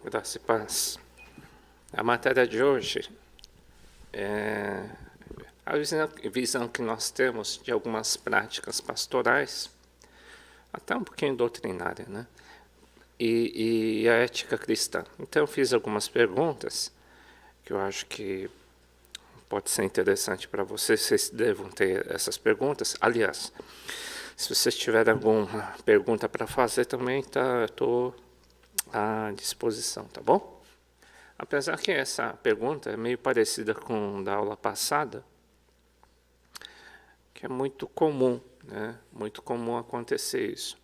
Graça e paz. A matéria de hoje é a visão que nós temos de algumas práticas pastorais, até um pouquinho doutrinária, né? E a ética cristã. Então eu fiz algumas perguntas que eu acho que pode ser interessante para vocês devam ter essas perguntas. Aliás, se vocês tiverem alguma pergunta para fazer também, estou à disposição, tá bom? Apesar que essa pergunta é meio parecida com a da aula passada, que é muito comum, né? Muito comum acontecer isso.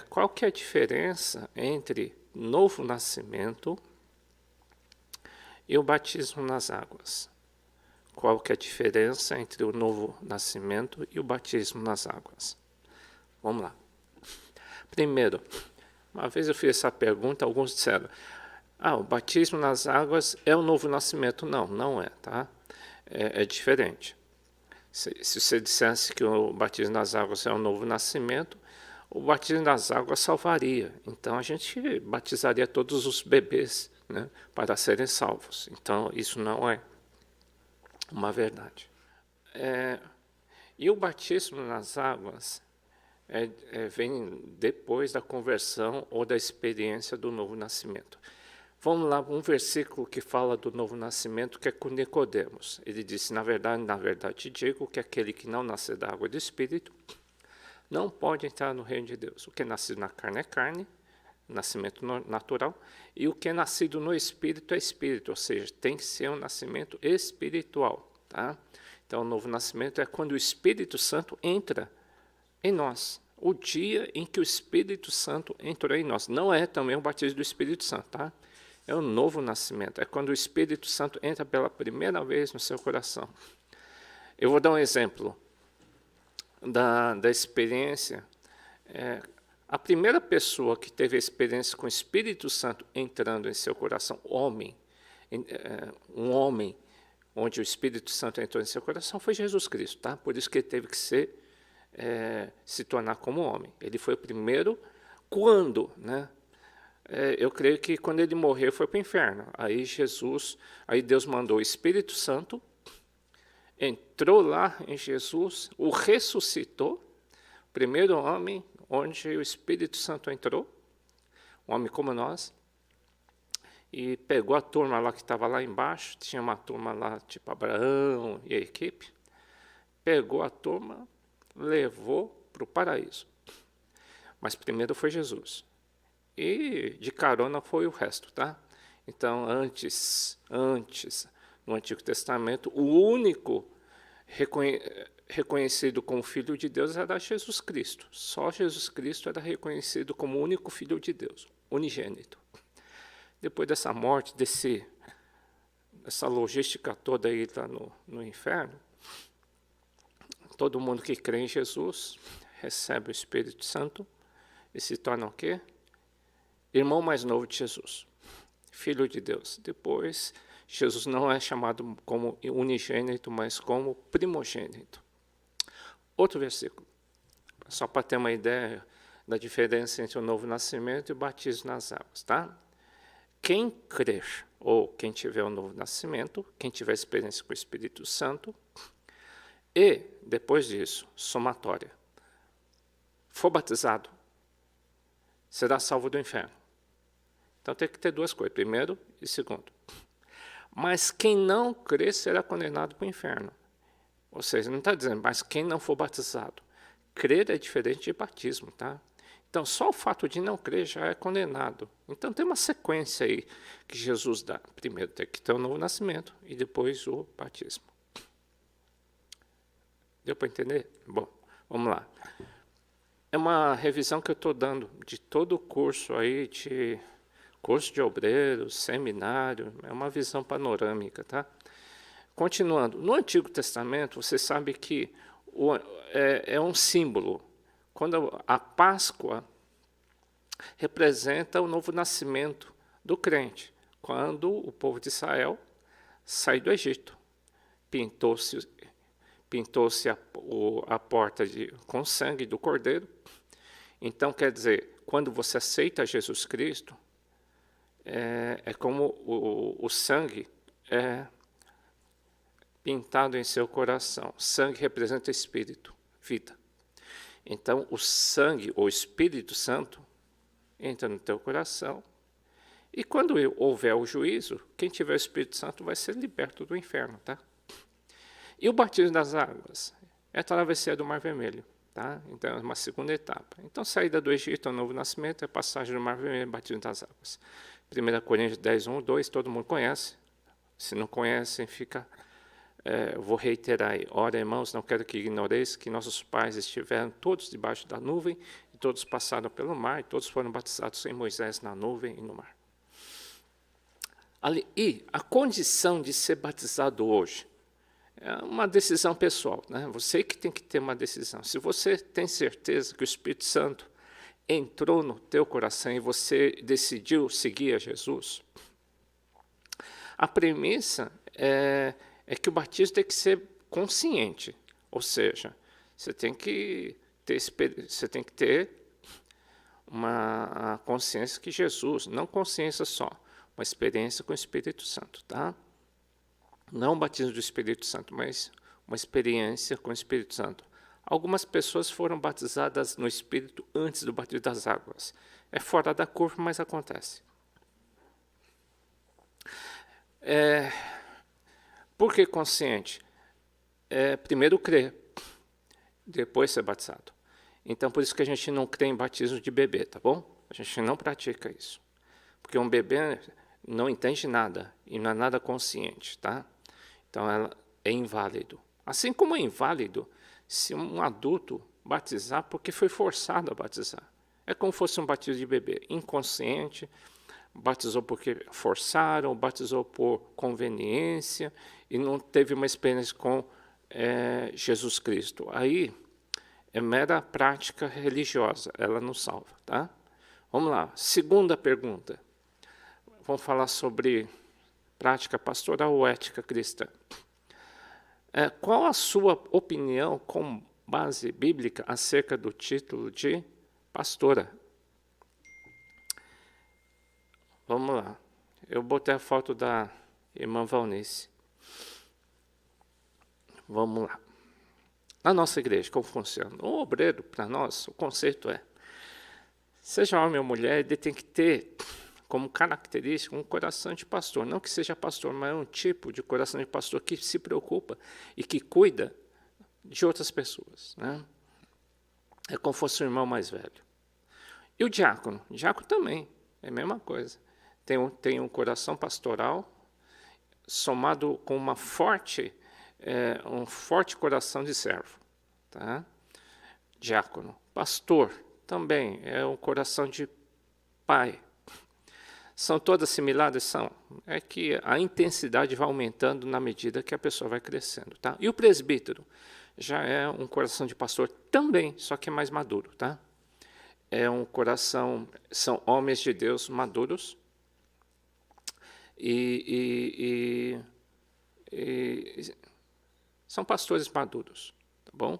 Qual que é a diferença entre novo nascimento e o batismo nas águas? Qual que é a diferença entre o novo nascimento e o batismo nas águas? Vamos lá. Primeiro, uma vez eu fiz essa pergunta, alguns disseram, o batismo nas águas é o novo nascimento. Não, não é, tá? É diferente. Se você dissesse que o batismo nas águas é o novo nascimento, o batismo nas águas salvaria. Então a gente batizaria todos os bebês, né, para serem salvos. Então isso não é uma verdade. E o batismo nas águas vem depois da conversão ou da experiência do novo nascimento. Vamos lá, um versículo que fala do novo nascimento, que é com Nicodemos. Ele disse, na verdade te digo que aquele que não nascer da água e do Espírito não pode entrar no reino de Deus. O que é nascido na carne é carne, nascimento natural, e o que é nascido no Espírito é Espírito, ou seja, tem que ser um nascimento espiritual. Tá? Então, o novo nascimento é quando o Espírito Santo entra em nós. O dia em que o Espírito Santo entrou em nós. Não é também o batismo do Espírito Santo, tá? É o novo nascimento. É quando o Espírito Santo entra pela primeira vez no seu coração. Eu vou dar um exemplo da experiência. A primeira pessoa que teve a experiência com o Espírito Santo entrando em seu coração, um homem, onde o Espírito Santo entrou em seu coração, foi Jesus Cristo, tá? Por isso que ele teve que se tornar como homem. Ele foi o primeiro quando, né? Eu creio que quando ele morreu foi para o inferno. Aí Deus mandou o Espírito Santo, entrou lá em Jesus, o ressuscitou, primeiro homem onde o Espírito Santo entrou, um homem como nós, e pegou a turma lá que estava lá embaixo, tinha uma turma lá tipo Abraão e a equipe, pegou a turma, levou para o paraíso. Mas primeiro foi Jesus. E de carona foi o resto, tá? Então, antes, no Antigo Testamento, o único reconhecido como Filho de Deus era Jesus Cristo. Só Jesus Cristo era reconhecido como o único Filho de Deus, unigênito. Depois dessa morte, dessa logística toda aí lá no inferno, todo mundo que crê em Jesus recebe o Espírito Santo e se torna o quê? Irmão mais novo de Jesus, Filho de Deus. Depois, Jesus não é chamado como unigênito, mas como primogênito. Outro versículo, só para ter uma ideia da diferença entre o novo nascimento e o batismo nas águas, tá? Quem crer, ou quem tiver o novo nascimento, quem tiver experiência com o Espírito Santo, e, depois disso, somatória, for batizado, será salvo do inferno. Então tem que ter duas coisas, primeiro e segundo. Mas quem não crer será condenado para o inferno. Ou seja, não está dizendo, mas quem não for batizado. Crer é diferente de batismo, tá? Então só o fato de não crer já é condenado. Então tem uma sequência aí que Jesus dá. Primeiro tem que ter o novo nascimento e depois o batismo. Deu para entender? Bom, vamos lá. É uma revisão que eu estou dando de todo o curso aí, de curso de obreiros, seminário, é uma visão panorâmica, tá? Continuando, no Antigo Testamento, você sabe que é um símbolo. Quando a Páscoa representa o novo nascimento do crente, quando o povo de Israel sai do Egito, pintou-se a porta com sangue do cordeiro. Então, quer dizer, quando você aceita Jesus Cristo, é como o sangue é pintado em seu coração. Sangue representa espírito, vida. Então, o sangue, o Espírito Santo, entra no teu coração. E quando houver o juízo, quem tiver o Espírito Santo vai ser liberto do inferno, tá? E o batismo das águas é a travessia do Mar Vermelho, tá? Então, é uma segunda etapa. Então, saída do Egito, o novo nascimento, é passagem do Mar Vermelho, batismo das águas. 1 Coríntios 10, 1, 2, todo mundo conhece. Se não conhecem, eu vou reiterar aí. Ora, irmãos, não quero que ignoreis que nossos pais estiveram todos debaixo da nuvem, e todos passaram pelo mar, e todos foram batizados em Moisés na nuvem e no mar. E a condição de ser batizado hoje é uma decisão pessoal, né? Você que tem que ter uma decisão. Se você tem certeza que o Espírito Santo entrou no teu coração e você decidiu seguir a Jesus, a premissa é que o batismo tem que ser consciente, ou seja, você tem que ter uma consciência que Jesus, não consciência só, uma experiência com o Espírito Santo, tá? Não o batismo do Espírito Santo, mas uma experiência com o Espírito Santo. Algumas pessoas foram batizadas no Espírito antes do batismo das águas. É fora da curva, mas acontece. Por que consciente? Primeiro crer, depois ser batizado. Então, por isso que a gente não crê em batismo de bebê, tá bom? A gente não pratica isso. Porque um bebê não entende nada e não é nada consciente, tá? Então, ela é inválido. Assim como é inválido se um adulto batizar porque foi forçado a batizar. É como se fosse um batismo de bebê, inconsciente, batizou porque forçaram, batizou por conveniência e não teve uma experiência com Jesus Cristo. Aí é mera prática religiosa, ela não salva, tá? Vamos lá, segunda pergunta. Vamos falar sobre prática pastoral ou ética cristã. Qual a sua opinião com base bíblica acerca do título de pastora? Vamos lá. Eu botei a foto da irmã Valnice. Vamos lá. Na nossa igreja, como funciona? O obreiro, para nós, o conceito seja homem ou mulher, ele tem que ter como característica um coração de pastor. Não que seja pastor, mas é um tipo de coração de pastor que se preocupa e que cuida de outras pessoas, né? É como se fosse um irmão mais velho. E o diácono? O diácono também, é a mesma coisa. Tem um coração pastoral somado com um forte coração de servo, tá? Diácono. Pastor também é um coração de pai. São todas similares? São. É que a intensidade vai aumentando na medida que a pessoa vai crescendo, tá? E o presbítero já é um coração de pastor também, só que é mais maduro, tá? É um coração, são homens de Deus maduros e são pastores maduros, tá bom?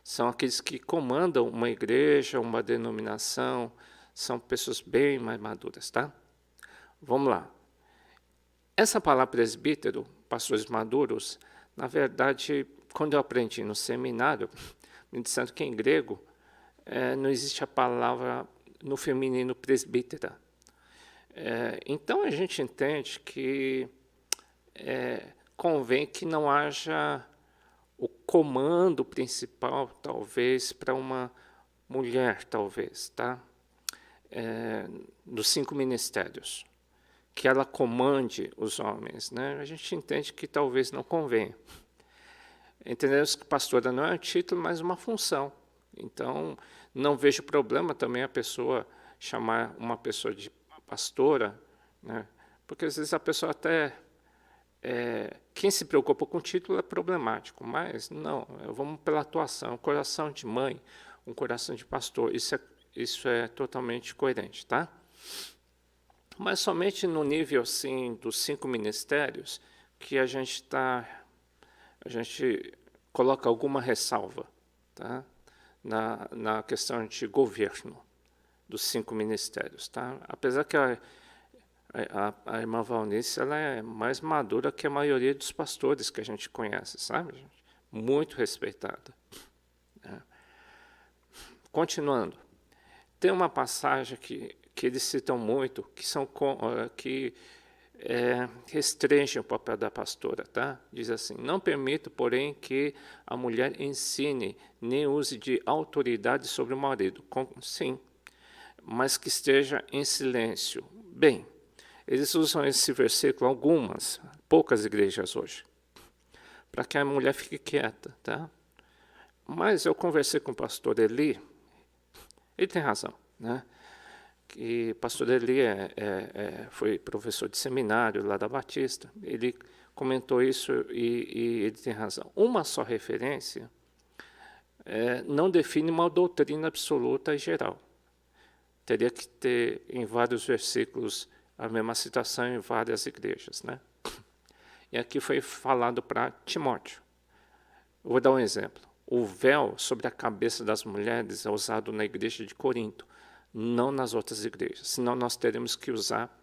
São aqueles que comandam uma igreja, uma denominação, são pessoas bem mais maduras, tá? Vamos lá. Essa palavra presbítero, pastores maduros, na verdade, quando eu aprendi no seminário, me disseram que em grego não existe a palavra no feminino presbítera. Então a gente entende que convém que não haja o comando principal, talvez, para uma mulher, talvez, tá? Dos 5 ministérios, que ela comande os homens, né? A gente entende que talvez não convenha. Entendemos que pastora não é um título, mas uma função. Então, não vejo problema também a pessoa chamar uma pessoa de pastora, né? Porque às vezes a pessoa até... quem se preocupa com o título é problemático, mas não, vamos pela atuação, um coração de mãe, um coração de pastor, isso é totalmente coerente, tá? Mas somente no nível assim dos 5 ministérios que a gente coloca alguma ressalva, tá? Na questão de governo dos 5 ministérios, tá? Apesar que a irmã Valnice, ela é mais madura que a maioria dos pastores que a gente conhece, sabe, gente? Muito respeitada. Continuando, tem uma passagem que eles citam muito, que restringe o papel da pastora, tá? Diz assim: não permito, porém, que a mulher ensine nem use de autoridade sobre o marido. Sim, mas que esteja em silêncio. Bem, Eles usam esse versículo, poucas igrejas hoje, para que a mulher fique quieta, tá? Mas eu conversei com o pastor Eli, ele tem razão, né? Que o pastor Eli foi professor de seminário lá da Batista, ele comentou isso e ele tem razão. Uma só referência não define uma doutrina absoluta e geral. Teria que ter em vários versículos a mesma citação em várias igrejas, né? E aqui foi falado para Timóteo. Eu vou dar um exemplo. O véu sobre a cabeça das mulheres é usado na igreja de Corinto, não nas outras igrejas. Senão nós teremos que usar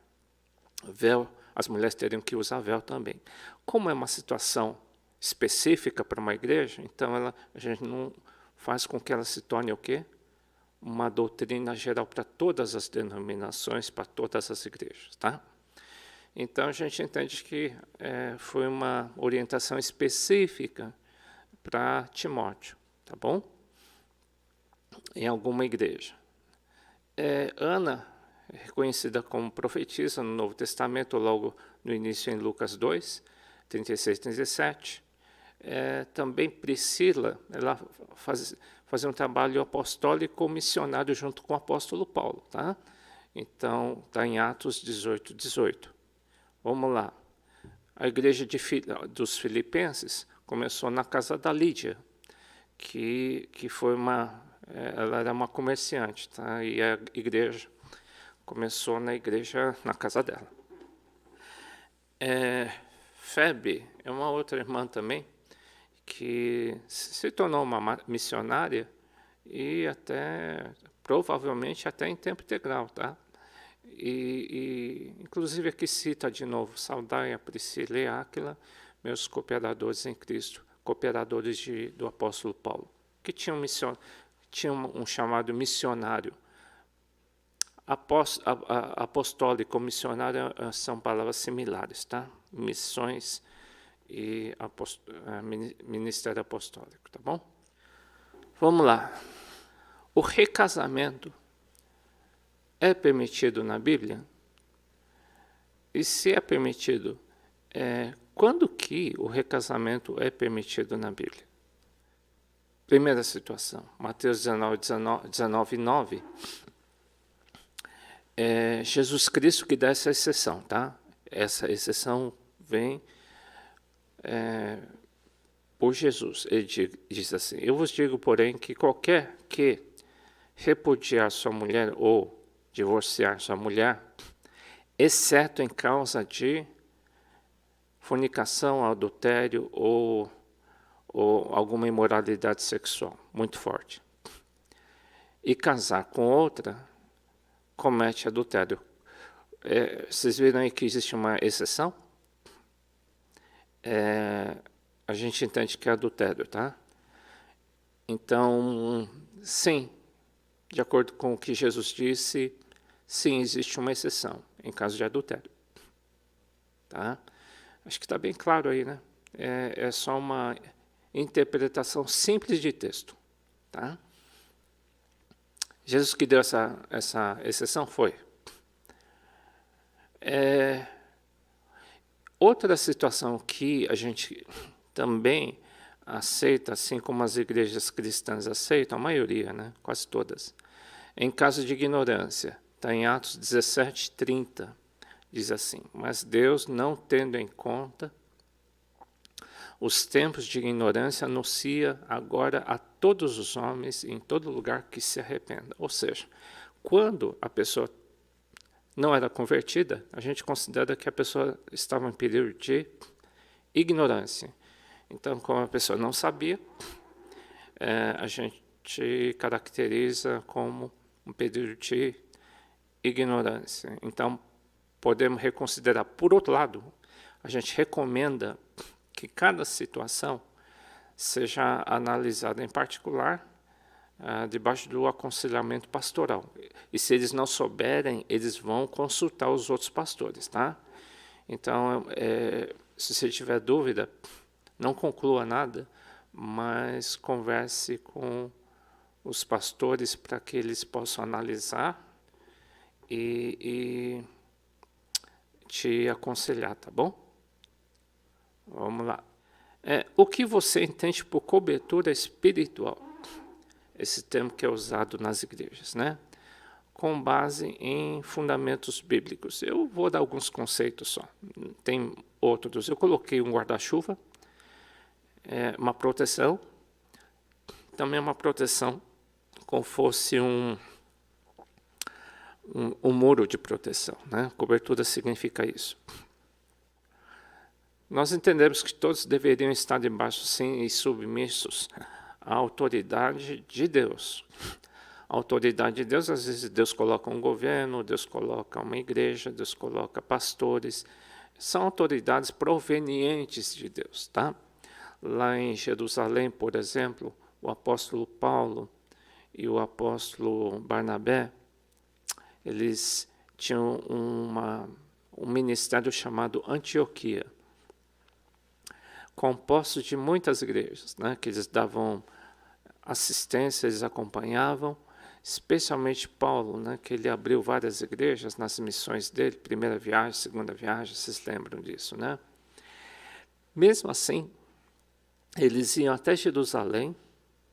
véu, as mulheres teriam que usar véu também. Como é uma situação específica para uma igreja, então a gente não faz com que ela se torne o quê? Uma doutrina geral para todas as denominações, para todas as igrejas, tá? Então a gente entende que foi uma orientação específica para Timóteo, tá bom? Em alguma igreja. Ana é reconhecida como profetisa no Novo Testamento, logo no início em Lucas 2, 36 e 37. Também Priscila, ela fazia um trabalho apostólico missionário junto com o apóstolo Paulo, tá? Então, está em Atos 18, 18. Vamos lá. A igreja dos Filipenses começou na casa da Lídia, que foi ela era uma comerciante, tá? E a igreja começou na casa dela. Febe é uma outra irmã também, que se tornou uma missionária e provavelmente até em tempo integral, tá? Inclusive aqui cita de novo, saudai a Priscila e Áquila, meus cooperadores em Cristo, cooperadores do apóstolo Paulo, que tinha um chamado missionário. Apostólico, missionário são palavras similares, tá? Missões e ministério apostólico, tá bom? Vamos lá. O recasamento é permitido na Bíblia? E se é permitido, quando que o recasamento é permitido na Bíblia? Primeira situação, Mateus 19, 9. Jesus Cristo que dá essa exceção, tá? Essa exceção vem por Jesus. Ele diz assim: eu vos digo, porém, que qualquer que repudiar sua mulher ou divorciar sua mulher, exceto em causa de fornicação, adultério ou alguma imoralidade sexual muito forte, e casar com outra, comete adultério. Vocês viram aí que existe uma exceção? A gente entende que é adultério, tá? Então, sim, de acordo com o que Jesus disse, sim, existe uma exceção em caso de adultério. Tá? Acho que está bem claro aí, né? É só uma interpretação simples de texto. Tá? Jesus que deu essa exceção foi. Outra situação que a gente também aceita, assim como as igrejas cristãs aceitam, a maioria, né? Quase todas, em caso de ignorância, está em Atos 17, 30, diz assim: mas Deus, não tendo em conta os tempos de ignorância, anuncia agora a todos os homens em todo lugar que se arrependam. Ou seja, quando a pessoa não era convertida, a gente considera que a pessoa estava em período de ignorância. Então, como a pessoa não sabia, a gente caracteriza como um período de ignorância. Então, podemos reconsiderar. Por outro lado, a gente recomenda que cada situação seja analisada em particular debaixo do aconselhamento pastoral. E se eles não souberem, eles vão consultar os outros pastores, tá? Então, se você tiver dúvida, não conclua nada, mas converse com os pastores para que eles possam analisar e te aconselhar, tá bom? Vamos lá. O que você entende por cobertura espiritual? Esse termo que é usado nas igrejas, né? Com base em fundamentos bíblicos. Eu vou dar alguns conceitos só. Tem outros. Eu coloquei um guarda-chuva, uma proteção, também uma proteção como fosse um muro de proteção, né? Cobertura significa isso. Nós entendemos que todos deveriam estar debaixo, sim, e submissos à autoridade de Deus. A autoridade de Deus, às vezes Deus coloca um governo, Deus coloca uma igreja, Deus coloca pastores. São autoridades provenientes de Deus, tá? Lá em Jerusalém, por exemplo, o apóstolo Paulo e o apóstolo Barnabé, eles tinham um ministério chamado Antioquia, composto de muitas igrejas, né, que eles davam assistência, eles acompanhavam, especialmente Paulo, né, que ele abriu várias igrejas nas missões dele, primeira viagem, segunda viagem, vocês lembram disso, né? Mesmo assim, eles iam até Jerusalém,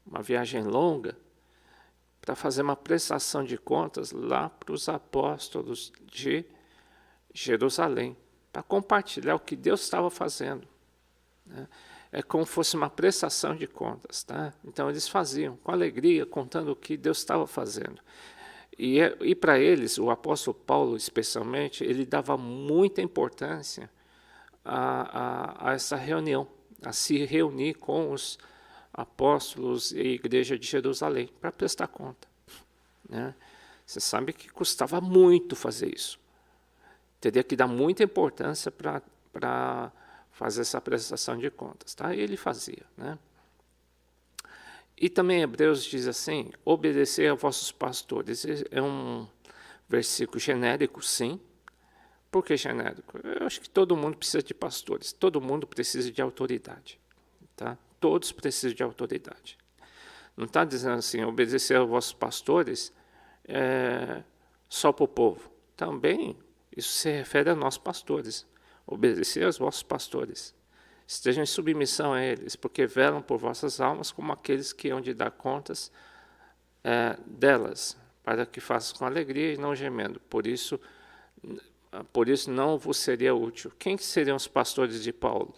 uma viagem longa, para fazer uma prestação de contas lá para os apóstolos de Jerusalém, para compartilhar o que Deus estava fazendo, né? É como se fosse uma prestação de contas, tá? Então eles faziam com alegria, contando o que Deus estava fazendo. E para eles, o apóstolo Paulo especialmente, ele dava muita importância a essa reunião, a se reunir com os apóstolos e a igreja de Jerusalém para prestar conta, né? Você sabe que custava muito fazer isso. Teria que dar muita importância para fazer essa prestação de contas, tá? E ele fazia, né? E também Hebreus diz assim: obedecer a vossos pastores. É um versículo genérico, sim. Por que genérico? Eu acho que todo mundo precisa de pastores, todo mundo precisa de autoridade, tá? Todos precisam de autoridade. Não está dizendo assim, obedecer aos vossos pastores só para o povo. Também isso se refere a nós pastores. Obedecer aos vossos pastores. Estejam em submissão a eles, porque velam por vossas almas como aqueles que hão de dar contas delas, para que façam com alegria e não gemendo. Por isso não vos seria útil. Quem seriam os pastores de Paulo?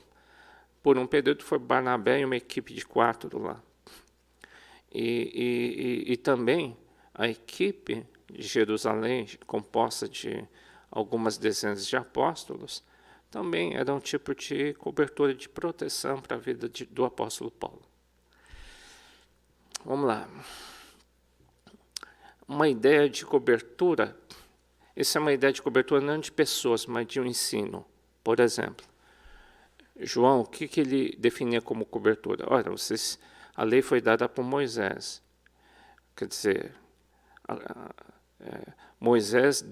Por um período foi Barnabé e uma equipe de 4 lá. E também a equipe de Jerusalém, composta de algumas dezenas de apóstolos, também era um tipo de cobertura de proteção para a vida do apóstolo Paulo. Vamos lá. Uma ideia de cobertura, essa é uma ideia de cobertura não de pessoas, mas de um ensino. Por exemplo, João, o que ele definia como cobertura? Olha, a lei foi dada por Moisés. Quer dizer, Moisés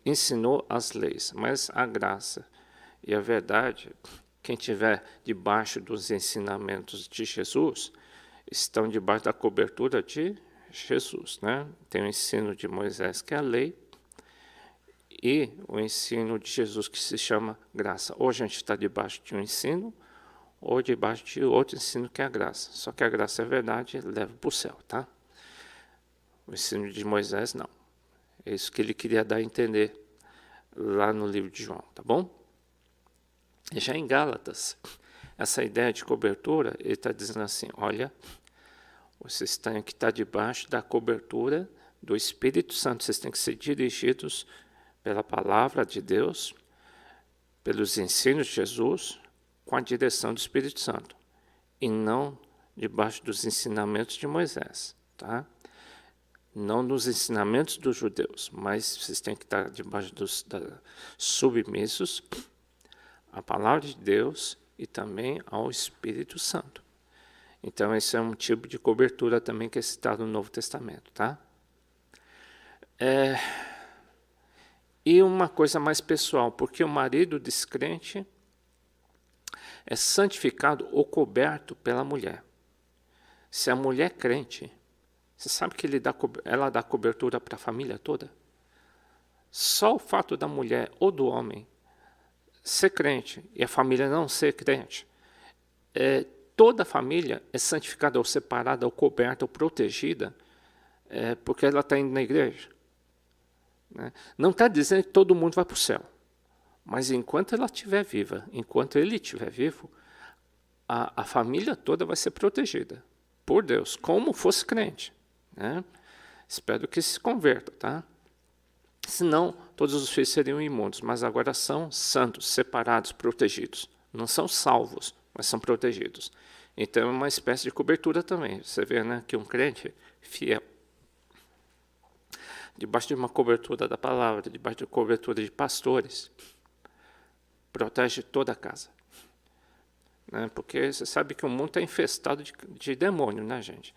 ensinou as leis, mas a graça e a verdade, quem estiver debaixo dos ensinamentos de Jesus, estão debaixo da cobertura de Jesus, né? Tem o ensino de Moisés, que é a lei, e o ensino de Jesus, que se chama graça. Ou a gente está debaixo de um ensino, ou debaixo de outro ensino, que é a graça. Só que a graça é verdade, leva para o céu, tá? O ensino de Moisés, não. É isso que ele queria dar a entender lá no livro de João, tá bom? E já em Gálatas, essa ideia de cobertura, ele está dizendo assim, olha, vocês têm que estar debaixo da cobertura do Espírito Santo, vocês têm que ser dirigidos pela palavra de Deus, pelos ensinos de Jesus, com a direção do Espírito Santo, e não debaixo dos ensinamentos de Moisés, tá? Não nos ensinamentos dos judeus, mas vocês têm que estar debaixo submissos à palavra de Deus e também ao Espírito Santo. Então, esse é um tipo de cobertura também que é citado no Novo Testamento, tá? E uma coisa mais pessoal, porque o marido descrente é santificado ou coberto pela mulher. Se a mulher é crente, você sabe que ela dá cobertura para a família toda? Só o fato da mulher ou do homem ser crente e a família não ser crente, toda a família é santificada ou separada ou coberta ou protegida porque ela está indo na igreja. Né? Não está dizendo que todo mundo vai para o céu, mas enquanto ela estiver viva, enquanto ele estiver vivo, a família toda vai ser protegida por Deus, como fosse crente. Né? Espero que se converta, tá? Senão, todos os filhos seriam imundos, mas agora são santos, separados, protegidos. Não são salvos, mas são protegidos. Então, é uma espécie de cobertura também. Você vê, né, que um crente fiel, debaixo de uma cobertura da palavra, debaixo de uma cobertura de pastores, protege toda a casa. Né? Porque você sabe que o mundo está infestado de demônio, né, gente?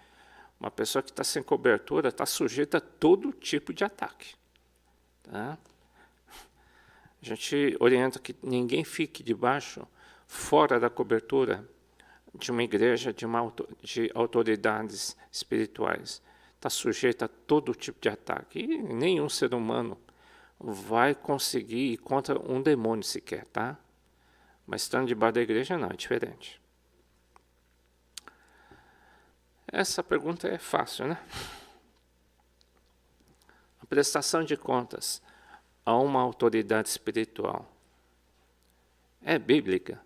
Uma pessoa que está sem cobertura está sujeita a todo tipo de ataque. Tá? A gente orienta que ninguém fique debaixo, fora da cobertura de uma igreja, de autoridades espirituais. Está sujeito a todo tipo de ataque. E nenhum ser humano vai conseguir ir contra um demônio sequer, tá? Mas estando debaixo da igreja, não, é diferente. Essa pergunta é fácil, né? A prestação de contas a uma autoridade espiritual é bíblica?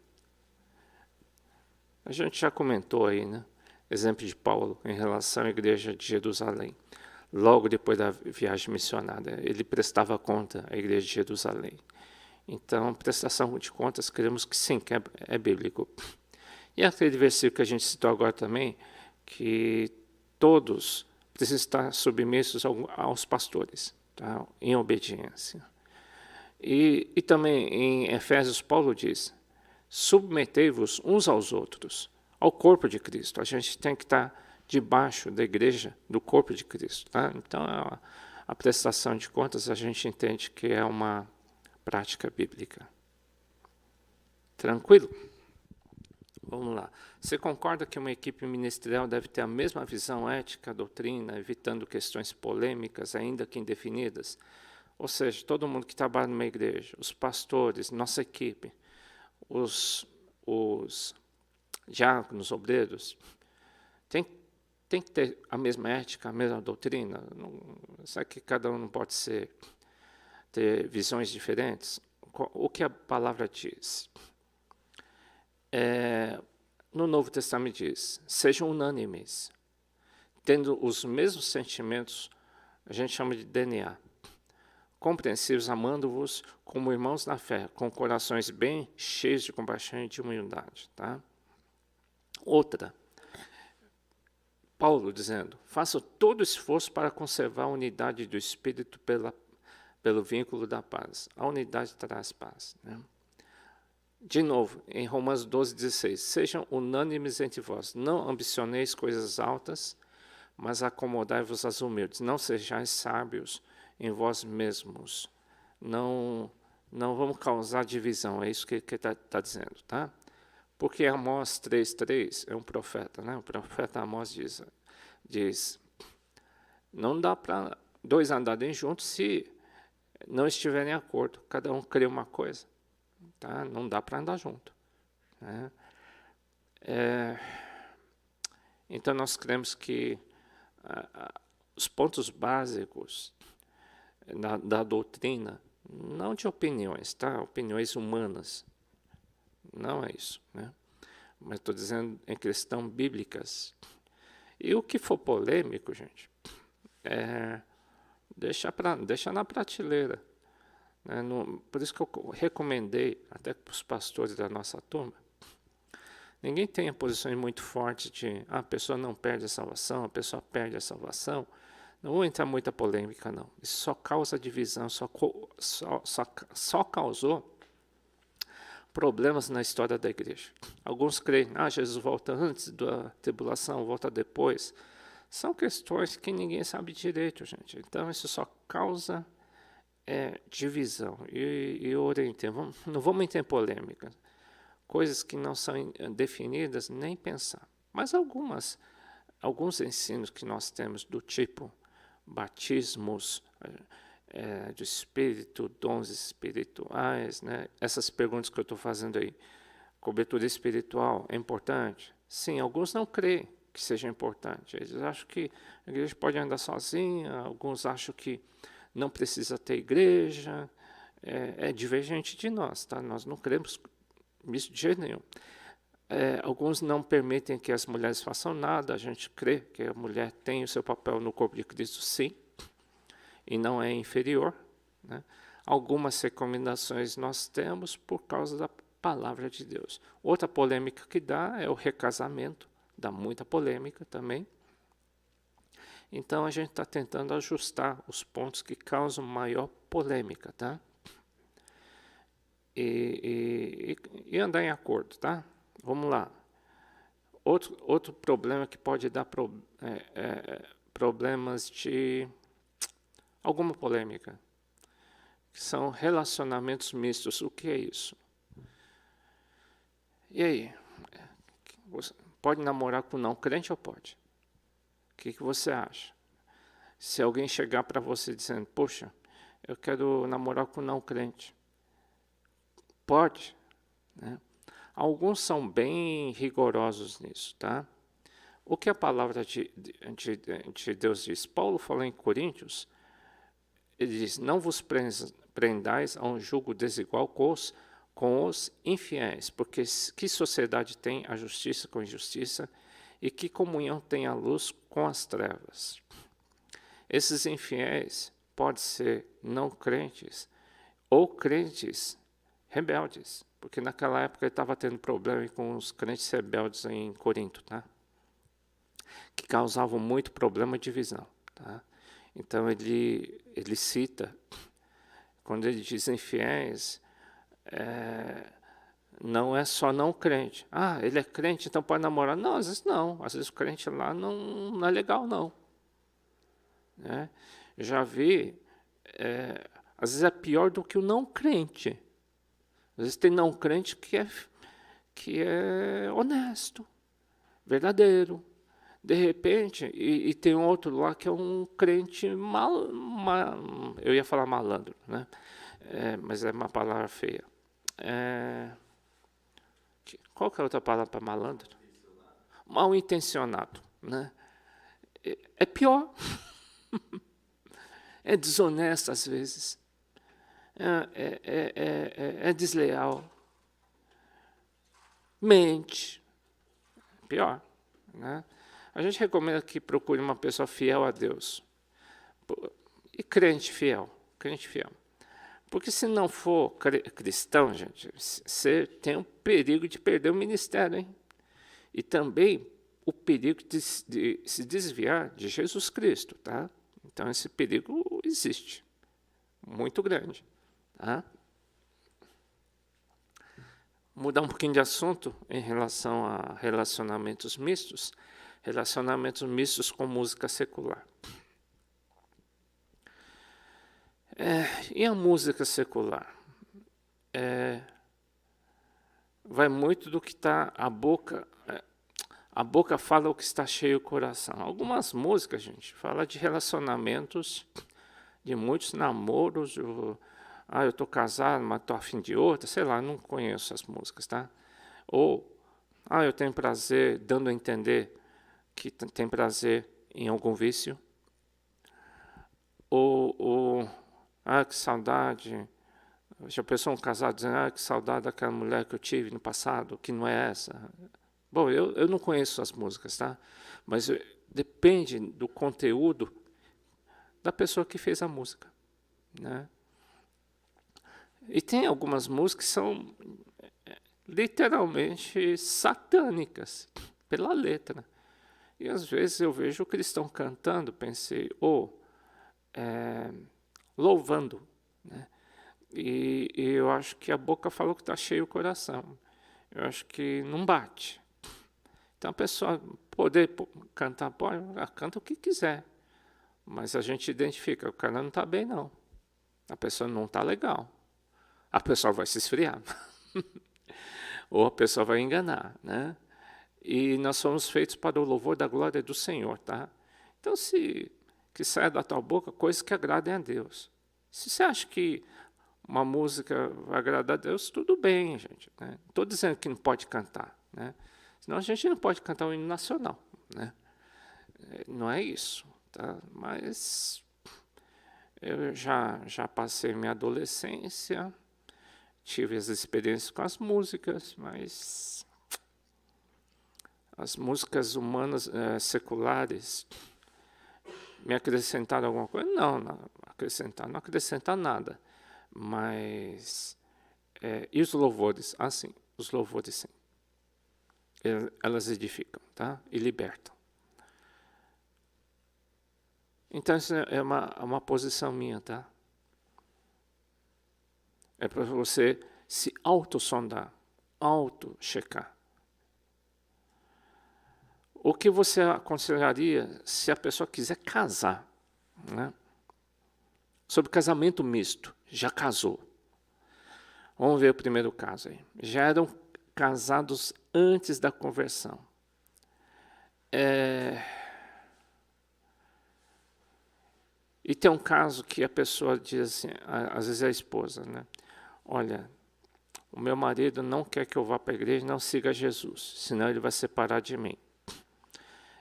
A gente já comentou aí, né? Exemplo de Paulo em relação à igreja de Jerusalém. Logo depois da viagem missionária, ele prestava conta à igreja de Jerusalém. Então, prestação de contas, cremos que sim, que é bíblico. E aquele versículo que a gente citou agora também, que todos precisam estar submissos aos pastores, tá? Em obediência. E também em Efésios, Paulo diz, submetei-vos uns aos outros, ao corpo de Cristo. A gente tem que estar debaixo da igreja, do corpo de Cristo. Tá? Então, a prestação de contas, a gente entende que é uma prática bíblica. Tranquilo? Vamos lá. Você concorda que uma equipe ministerial deve ter a mesma visão ética, doutrina, evitando questões polêmicas, ainda que indefinidas? Ou seja, todo mundo que trabalha numa igreja, os pastores, nossa equipe, os diáconos, obreiros, tem que ter a mesma ética, a mesma doutrina? Não, sabe que cada um não pode ter visões diferentes? O que a palavra diz? No Novo Testamento diz, sejam unânimes, tendo os mesmos sentimentos, a gente chama de DNA, compreensivos, amando-vos como irmãos na fé, com corações bem cheios de compaixão e de humildade. Tá? Outra, Paulo dizendo, faça todo esforço para conservar a unidade do Espírito pelo vínculo da paz. A unidade traz paz. Né? De novo, em Romanos 12:16, sejam unânimes entre vós, não ambicioneis coisas altas, mas acomodai-vos às humildes, não sejais sábios em vós mesmos, não vamos causar divisão, é isso que está dizendo, tá? Porque Amós 3:3 é um profeta, né? O profeta Amós diz não dá para dois andarem juntos se não estiverem em acordo, cada um crê uma coisa. Tá? Não dá para andar junto. Né? Então, nós cremos que os pontos básicos da doutrina, não de opiniões, tá? Opiniões humanas, não é isso. Né? Mas estou dizendo em questão bíblicas. E o que for polêmico, gente, deixa na prateleira. Por isso que eu recomendei, até para os pastores da nossa turma, ninguém tenha posições muito fortes de a pessoa não perde a salvação, a pessoa perde a salvação. Não vou entrar muita polêmica, não. Isso só causa divisão, só causou problemas na história da igreja. Alguns creem, Jesus volta antes da tribulação, volta depois. São questões que ninguém sabe direito, gente. Então, isso só causa divisão. E eu orientei, não vamos entrar em polêmica. Coisas que não são definidas, nem pensar. Mas alguns ensinos que nós temos do tipo batismos, do Espírito, dons espirituais, né? Essas perguntas que eu estou fazendo aí. Cobertura espiritual é importante? Sim, alguns não creem que seja importante. Eles acham que a igreja pode andar sozinha, alguns acham que não precisa ter igreja. É divergente de nós, tá? Nós não cremos isso de jeito nenhum. Alguns não permitem que as mulheres façam nada. A gente crê que a mulher tem o seu papel no corpo de Cristo, sim, e não é inferior, né? Algumas recomendações nós temos por causa da palavra de Deus. Outra polêmica que dá é o recasamento, dá muita polêmica também. Então a gente está tentando ajustar os pontos que causam maior polêmica, tá? E andar em acordo, tá? Vamos lá. Outro problema que pode dar problemas de alguma polêmica, que são relacionamentos mistos. O que é isso? E aí? Você pode namorar com não crente ou pode? O que você acha? Se alguém chegar para você dizendo, poxa, eu quero namorar com não crente, pode, né? Alguns são bem rigorosos nisso, tá? O que a palavra de Deus diz? Paulo falou em Coríntios, ele diz, não vos prendais a um jugo desigual com os infiéis, porque que sociedade tem a justiça com a injustiça e que comunhão tem a luz com as trevas? Esses infiéis podem ser não crentes ou crentes rebeldes, porque naquela época ele estava tendo problema com os crentes rebeldes em Corinto, tá? Que causavam muito problema e divisão, tá? Então ele cita, quando ele diz infiéis, não é só não crente. Ah, ele é crente, então pode namorar. Não, às vezes não. Às vezes o crente lá não é legal, não. Né? Já vi, às vezes é pior do que o não crente. Às vezes tem não crente que é honesto, verdadeiro. De repente, e tem outro lá que é um crente eu ia falar malandro, né? Mas é uma palavra feia. Qual que é a outra palavra para malandro? Mal intencionado, né? É pior. É desonesto às vezes. É desleal. Mente. Pior, né? A gente recomenda que procure uma pessoa fiel a Deus. E crente fiel. Crente fiel. Porque se não for cristão, gente, você tem o perigo de perder o ministério, hein? E também o perigo de se desviar de Jesus Cristo, tá? Então esse perigo existe, muito grande, tá? Mudar um pouquinho de assunto em relação a relacionamentos mistos com música secular. E a música secular? Vai muito do que está a boca fala o que está cheio o coração. Algumas músicas, gente, fala de relacionamentos, de muitos namoros. Eu estou casado, mas estou afim de outra, sei lá, não conheço as músicas, tá? Ou, eu tenho prazer, dando a entender que tem prazer em algum vício. Ou que saudade. Já pensou um casado dizendo, que saudade daquela mulher que eu tive no passado, que não é essa. Bom, eu não conheço as músicas, tá? Mas depende do conteúdo da pessoa que fez a música, né? E tem algumas músicas que são literalmente satânicas, pela letra. E às vezes eu vejo o cristão cantando, pensei, louvando, né? E eu acho que a boca falou que está cheio o coração. Eu acho que não bate. Então a pessoa poder cantar, canta o que quiser. Mas a gente identifica, o cara não está bem não. A pessoa não está legal. A pessoa vai se esfriar. Ou a pessoa vai enganar, né? E nós somos feitos para o louvor da glória do Senhor, tá? Então que saia da tua boca coisas que agradem a Deus. Se você acha que uma música vai agradar a Deus, tudo bem, gente. Né? Não estou dizendo que não pode cantar. Né? Senão a gente não pode cantar o hino nacional. Né? Não é isso. Tá? Mas eu já passei minha adolescência, tive as experiências com as músicas, mas as músicas humanas seculares me acrescentaram alguma coisa? Não acrescentar nada. Mas e os louvores? Ah, sim, os louvores sim. Elas edificam, tá? E libertam. Então isso é uma posição minha, tá? É para você se autossondar, auto-checar. O que você aconselharia se a pessoa quiser casar, né? Sobre casamento misto, já casou. Vamos ver o primeiro caso aí. Já eram casados antes da conversão. E tem um caso que a pessoa diz assim, às vezes é a esposa, né? Olha, o meu marido não quer que eu vá para a igreja, não siga Jesus, senão ele vai separar de mim.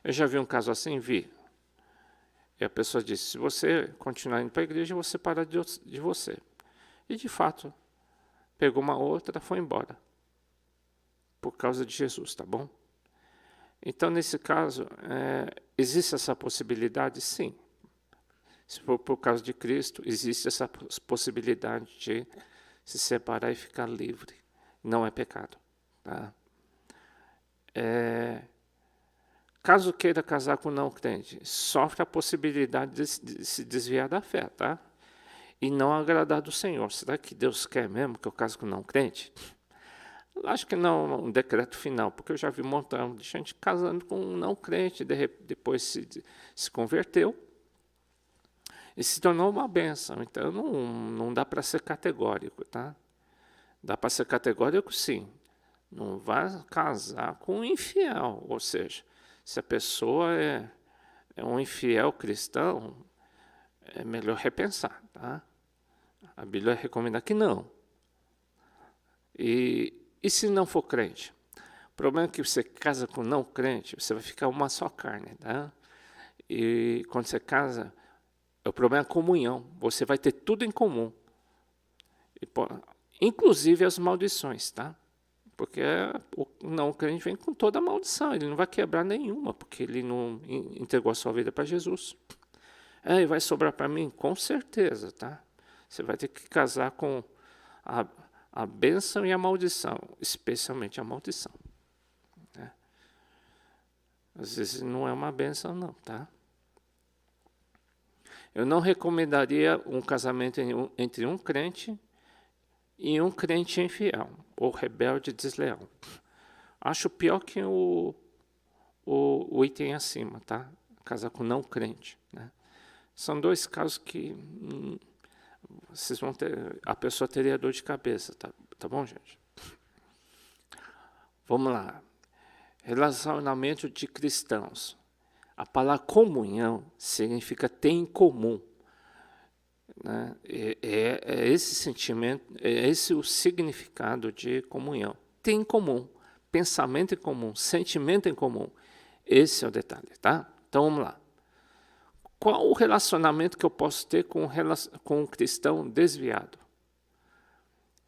Eu já vi um caso assim, vi. E a pessoa disse, se você continuar indo para a igreja, eu vou separar de você. E de fato, pegou uma outra, foi embora. Por causa de Jesus, tá bom? Então, nesse caso, existe essa possibilidade? Sim. Se for por causa de Cristo, existe essa possibilidade de se separar e ficar livre. Não é pecado. Tá? Caso queira casar com não crente, sofre a possibilidade de se desviar da fé, tá? E não agradar do Senhor. Será que Deus quer mesmo que eu case com não crente? Acho que não é um decreto final, porque eu já vi um montão de gente casando com um não crente, depois se converteu e se tornou uma bênção. Então não dá para ser categórico, tá? Dá para ser categórico sim. Não vai casar com um infiel, ou seja, se a pessoa é um infiel cristão, é melhor repensar, tá? A Bíblia recomenda que não. E se não for crente? O problema é que você casa com não crente, você vai ficar uma só carne, tá? E quando você casa, o problema é a comunhão. Você vai ter tudo em comum. Inclusive as maldições, tá? Porque o não crente vem com toda a maldição. Ele não vai quebrar nenhuma, porque ele não entregou a sua vida para Jesus. E vai sobrar para mim? Com certeza, tá? Você vai ter que casar com a bênção e a maldição, especialmente a maldição. Né? Às vezes não é uma bênção não, tá? Eu não recomendaria um casamento entre um crente e um crente infiel, ou rebelde desleal. Acho pior que o item acima, tá? Casar com não crente, né? São dois casos que vocês vão ter, a pessoa teria dor de cabeça, tá bom, gente? Vamos lá. Relacionamento de cristãos. A palavra comunhão significa ter em comum. Né? É esse sentimento, é esse o significado de comunhão. Ter em comum, pensamento em comum, sentimento em comum. Esse é o detalhe, tá? Então vamos lá. Qual o relacionamento que eu posso ter com um cristão desviado?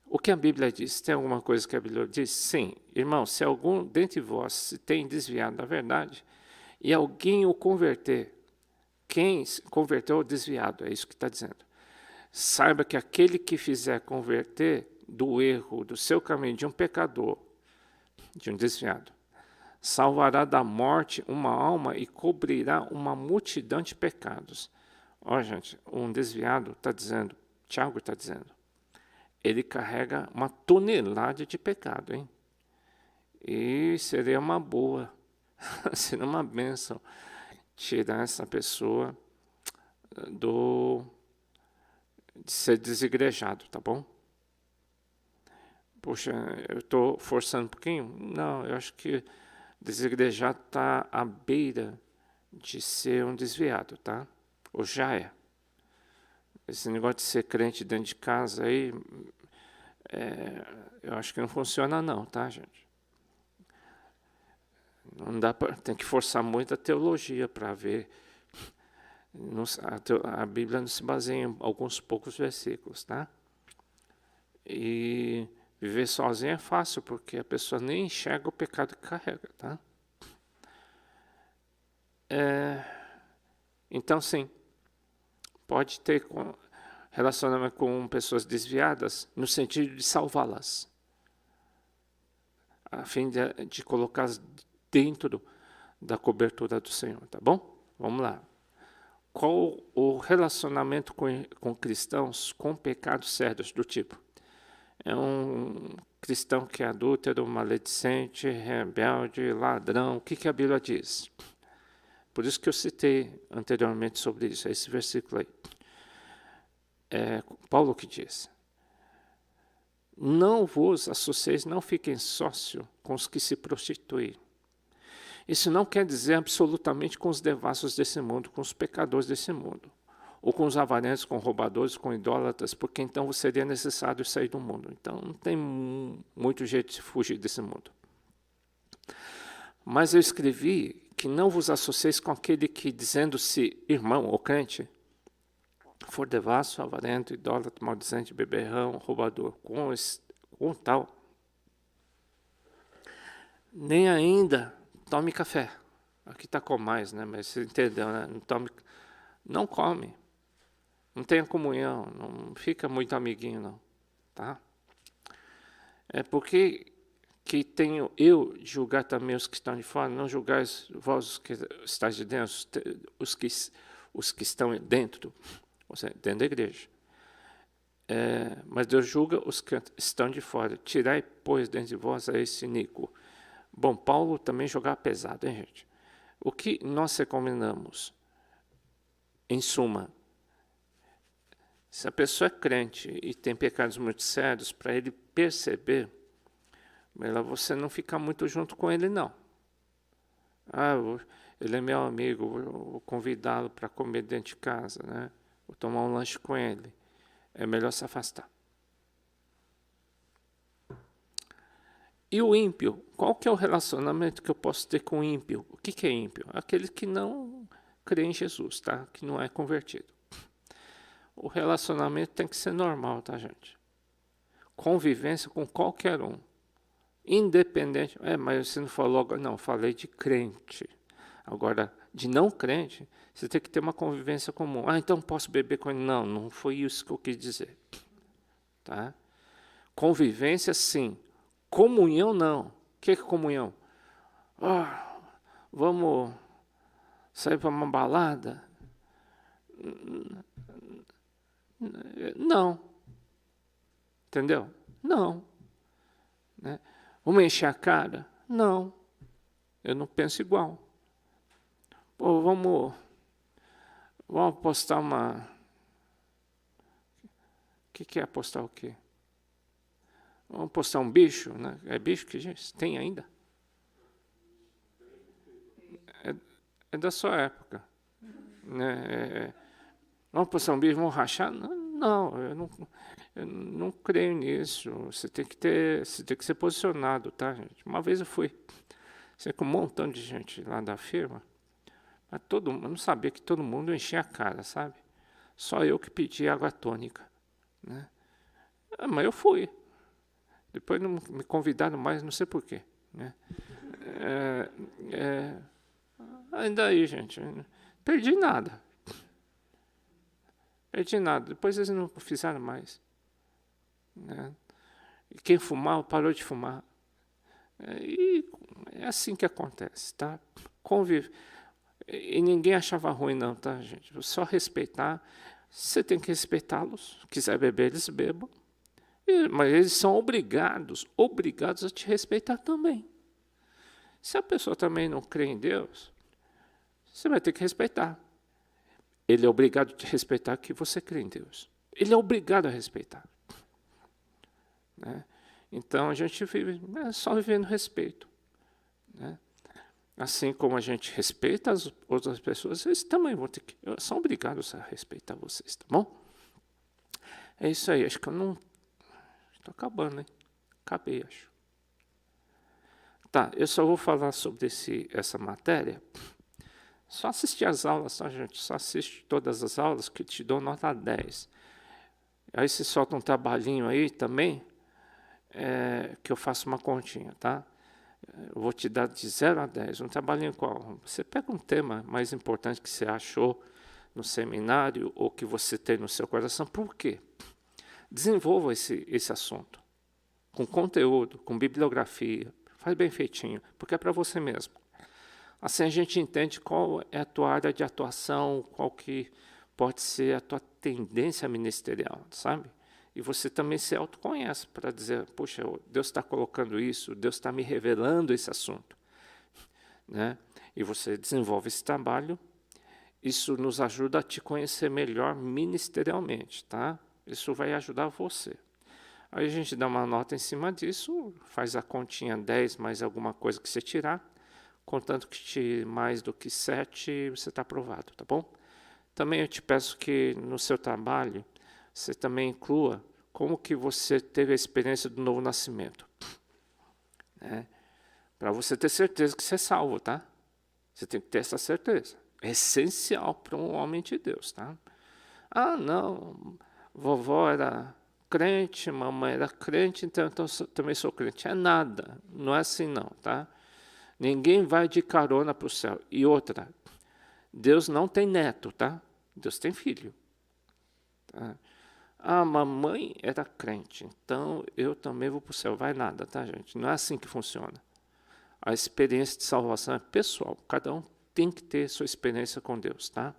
O que a Bíblia diz? Tem alguma coisa que a Bíblia diz? Sim. Irmão, se algum dentre vós se tem desviado da verdade e alguém o converter, quem converteu o desviado, é isso que está dizendo. Saiba que aquele que fizer converter do erro, do seu caminho, de um pecador, de um desviado, salvará da morte uma alma e cobrirá uma multidão de pecados. Ó, gente, um desviado está dizendo, Tiago está dizendo, ele carrega uma tonelada de pecado, hein? E seria uma boa, seria uma bênção tirar essa pessoa de ser desigrejado, tá bom? Poxa, eu estou forçando um pouquinho? Não, eu acho que desigrejado está à beira de ser um desviado, tá? Ou já é. esse negócio de ser crente dentro de casa aí, eu acho que não funciona não, tá, gente? Não dá pra, tem que forçar muito a teologia para ver. A Bíblia não se baseia em alguns poucos versículos, tá? E viver sozinho é fácil, porque a pessoa nem enxerga o pecado que carrega, tá? Então, sim, pode ter relacionamento com pessoas desviadas, no sentido de salvá-las, a fim de colocá-las dentro da cobertura do Senhor, tá bom? Vamos lá. Qual o relacionamento com cristãos com pecados sérios do tipo? É um cristão que é adúltero, maledicente, rebelde, ladrão. O que a Bíblia diz? Por isso que eu citei anteriormente sobre isso, esse versículo aí. É Paulo que diz: não vos associeis, não fiquem sócio com os que se prostituem. Isso não quer dizer absolutamente com os devassos desse mundo, com os pecadores desse mundo, ou com os avarentos, com roubadores, com idólatras, porque então seria necessário sair do mundo. Então não tem muito jeito de fugir desse mundo. Mas eu escrevi que não vos associeis com aquele que, dizendo-se irmão ou crente, for devasso, avarento, idólatra, maldizente, beberrão, roubador, com tal, nem ainda tome café. Aqui está com mais, né? Mas você entendeu, né? Não come. Não tenha comunhão. Não fica muito amiguinho, não. Tá? É porque que tenho eu de julgar também os que estão de fora, não julgais vós os que estáis de dentro, os que estão dentro, ou seja, dentro da igreja. Mas Deus julga os que estão de fora. Tirai, pois, dentre vós a esse iníquo. Bom, Paulo também jogava pesado, hein, gente? O que nós recomendamos? Em suma, se a pessoa é crente e tem pecados muito sérios, para ele perceber, melhor você não ficar muito junto com ele, não. Ele é meu amigo, vou convidá-lo para comer dentro de casa, né? Vou tomar um lanche com ele. É melhor se afastar. E o ímpio? Qual que é o relacionamento que eu posso ter com o ímpio? O que é ímpio? Aquele que não crê em Jesus, tá? Que não é convertido. O relacionamento tem que ser normal, tá, gente? Convivência com qualquer um. Independente. Mas você não falou agora. Não, falei de crente. Agora, de não crente, você tem que ter uma convivência comum. Então posso beber com ele? Não, não foi isso que eu quis dizer. Tá? Convivência, sim. Comunhão, não. O que é comunhão? Vamos sair para uma balada? Não. Entendeu? Não. Né? Vamos encher a cara? Não. Eu não penso igual. Pô, vamos apostar uma... O que é apostar o quê? Vamos apostar um bicho, né? É bicho que a gente tem ainda? É da sua época. Né? Vamos apostar um bicho, vamos rachar? Não, eu não creio nisso. Você tem que ser posicionado, tá, gente? Uma vez eu fui, com um montão de gente lá da firma, mas eu não sabia que todo mundo enchia a cara, sabe? Só eu que pedi água tônica, né? Mas eu fui. Depois não me convidaram mais, não sei porquê, né? Ainda aí, gente, perdi nada. Depois eles não fizeram mais, né? E quem fumava parou de fumar. E é assim que acontece, tá? Convive. E ninguém achava ruim não, tá, gente? Só respeitar. Você tem que respeitá-los. Quiser beber, eles bebam. Mas eles são obrigados a te respeitar também. Se a pessoa também não crê em Deus, você vai ter que respeitar. Ele é obrigado a te respeitar que você crê em Deus. Ele é obrigado a respeitar. Né? Então a gente vive só vivendo respeito. Né? Assim como a gente respeita as outras pessoas, eles também são obrigados a respeitar vocês, tá bom? É isso aí, acho que eu não... Estou acabando, hein? Acabei, acho. Tá, eu só vou falar sobre essa matéria. Só assistir as aulas, tá, gente? Só assiste todas as aulas que te dou nota 10. Aí você solta um trabalhinho aí também, que eu faço uma continha, tá? Eu vou te dar de 0 a 10. Um trabalhinho qual? Você pega um tema mais importante que você achou no seminário ou que você tem no seu coração. Por quê? Desenvolva esse assunto com conteúdo, com bibliografia. Faz bem feitinho, porque é para você mesmo. Assim a gente entende qual é a tua área de atuação, qual que pode ser a tua tendência ministerial, sabe? E você também se autoconhece para dizer, puxa, Deus está colocando isso, Deus está me revelando esse assunto. Né? E você desenvolve esse trabalho, isso nos ajuda a te conhecer melhor ministerialmente, tá? Isso vai ajudar você. Aí a gente dá uma nota em cima disso, faz a continha 10 mais alguma coisa que você tirar, contanto que tire mais do que 7, você está aprovado, tá bom? Também eu te peço que no seu trabalho, você também inclua como que você teve a experiência do novo nascimento. Né? Para você ter certeza que você é salvo, tá? Você tem que ter essa certeza. É essencial para um homem de Deus, tá? Ah, não, vovó era crente, mamãe era crente, então eu também sou crente. É nada, não é assim não, tá? Ninguém vai de carona para o céu. E outra, Deus não tem neto, tá? Deus tem filho. Tá? A mamãe era crente, então eu também vou para o céu. Vai nada, tá, gente? Não é assim que funciona. A experiência de salvação é pessoal. Cada um tem que ter sua experiência com Deus, tá?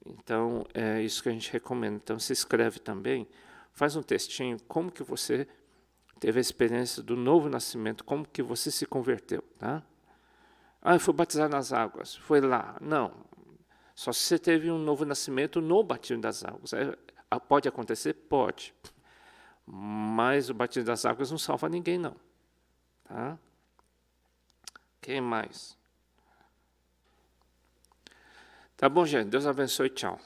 Então, é isso que a gente recomenda. Então, se escreve também, faz um textinho, como que você teve a experiência do novo nascimento, como que você se converteu, tá? Ah, eu fui batizado nas águas, foi lá. Não, só se você teve um novo nascimento no batismo das águas. Pode acontecer? Pode. Mas o batismo das águas não salva ninguém, não. Tá? Quem mais? Tá bom, gente. Deus abençoe. Tchau.